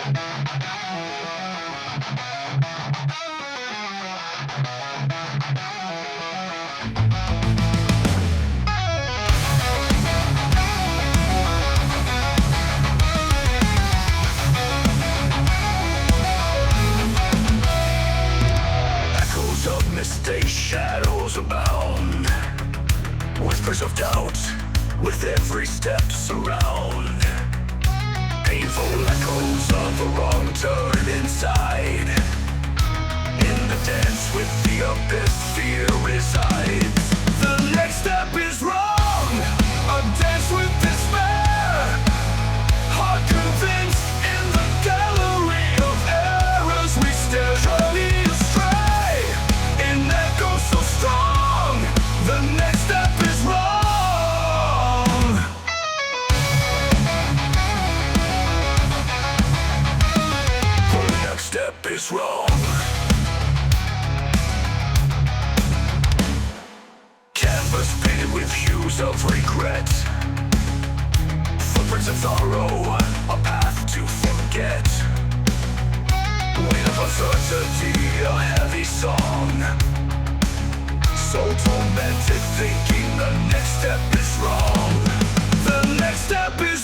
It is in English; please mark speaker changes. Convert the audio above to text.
Speaker 1: Echoes of mistakes, shadows abound. Whispers of doubt with every step surround. Painful echoes of a wrong turn inside. In the dance with the abyss, fear resides. The next step is wrong, a dance with despair. Heart convinced in the gallery of errors we stare. Journey astray, in echoes so strong. The next step is wrong. The next step is wrong. Canvas painted with hues of regret. Footprints of sorrow, a path to forget. Weight of uncertainty, a heavy song. So tormented thinking the next step is wrong. The next step is